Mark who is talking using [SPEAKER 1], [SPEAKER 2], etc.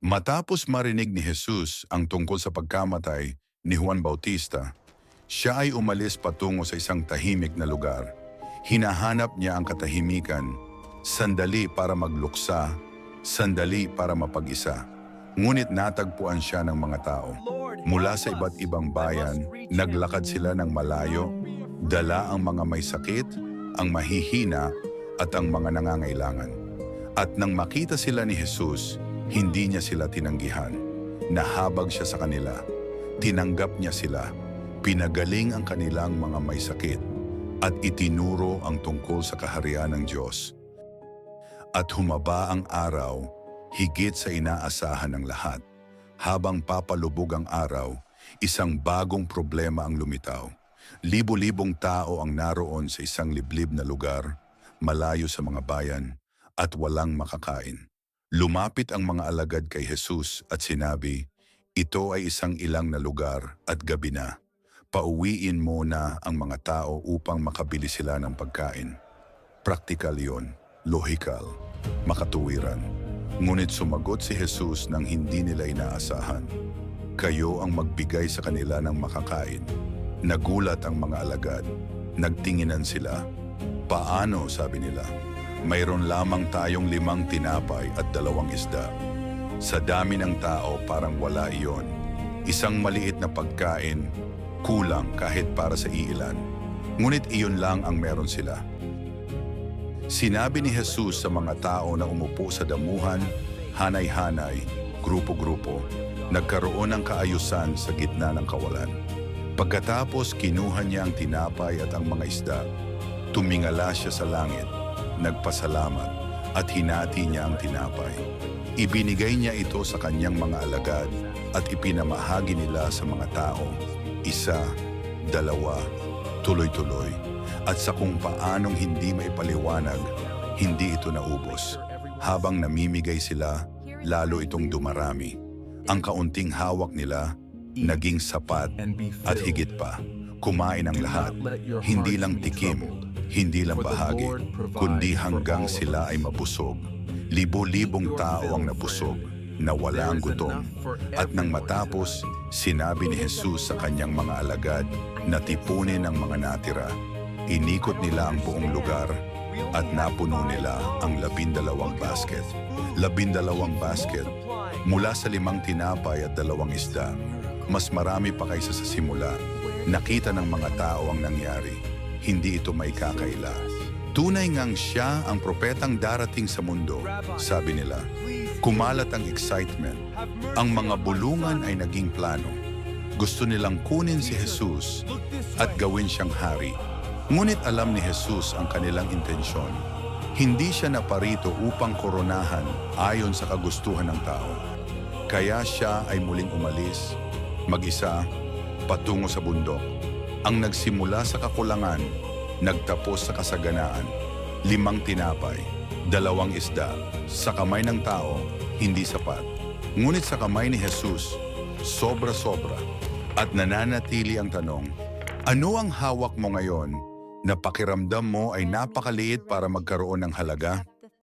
[SPEAKER 1] Matapos marinig ni Jesus ang tungkol sa pagkamatay ni Juan Bautista, siya ay umalis patungo sa isang tahimik na lugar. Hinahanap niya ang katahimikan, sandali para magluksa, sandali para mapag-isa. Ngunit natagpuan siya ng mga tao. Mula sa iba't ibang bayan, naglakad sila ng malayo, dala ang mga may sakit, ang mahihina at ang mga nangangailangan. At nang makita sila ni Jesus, hindi niya sila tinanggihan. Nahabag siya sa kanila. Tinanggap niya sila. Pinagaling ang kanilang mga may sakit at itinuro ang tungkol sa kaharian ng Diyos. At humaba ang araw, higit sa inaasahan ng lahat. Habang papalubog ang araw, isang bagong problema ang lumitaw. Libo-libong tao ang naroon sa isang liblib na lugar, malayo sa mga bayan, at walang makakain. Lumapit ang mga alagad kay Jesus at sinabi, "Ito ay isang ilang na lugar at gabi na. Pauwiin mo na ang mga tao upang makabili sila ng pagkain." Praktikal yon, lohikal, makatuwiran. Ngunit sumagot si Jesus nang hindi nila inaasahan. "Kayo ang magbigay sa kanila ng makakain." Nagulat ang mga alagad. Nagtinginan sila. "Paano?" sabi nila. "Mayroon lamang tayong 5 tinapay at 2 isda." Sa dami ng tao parang wala iyon. Isang maliit na pagkain, kulang kahit para sa iilan. Ngunit iyon lang ang meron sila. Sinabi ni Jesus sa mga tao na umupo sa damuhan, hanay-hanay, grupo-grupo, nagkaroon ng kaayusan sa gitna ng kawalan. Pagkatapos kinuha niya ang tinapay at ang mga isda, tumingala siya sa langit, nagpasalamat at hinati niya ang tinapay. Ibinigay niya ito sa kanyang mga alagad at ipinamahagi nila sa mga tao, 1, 2, tuloy-tuloy. At sa kung paanong hindi maipaliwanag, hindi ito naubos. Habang namimigay sila, lalo itong dumarami. Ang kaunting hawak nila, naging sapat at higit pa. Kumain ang lahat, hindi lang tikim, hindi lang bahagi, kundi hanggang sila ay mabusog. Libo-libong tao ang nabusog, nawala ang gutom. At nang matapos, sinabi ni Jesus sa kanyang mga alagad na tipunin ang mga natira. Inikot nila ang buong lugar at napuno nila ang 12 basket. 12 basket mula sa 5 tinapay at 2 isda. Mas marami pa kaysa sa simula. Nakita ng mga tao ang nangyari. Hindi ito maikakaila. Tunay ngang siya ang propetang darating sa mundo, sabi nila. Kumalat ang excitement. Ang mga bulungan ay naging plano. Gusto nilang kunin si Jesus at gawin siyang hari. Ngunit alam ni Jesus ang kanilang intensyon. Hindi siya naparito upang koronahan ayon sa kagustuhan ng tao. Kaya siya ay muling umalis, mag-isa, patungo sa bundok. Ang nagsimula sa kakulangan, nagtapos sa kasaganaan. 5 tinapay, 2 isda, sa kamay ng tao, hindi sapat. Ngunit sa kamay ni Jesus, sobra-sobra. At nananatili ang tanong, ano ang hawak mo ngayon na pakiramdam mo ay napakaliit para magkaroon ng halaga?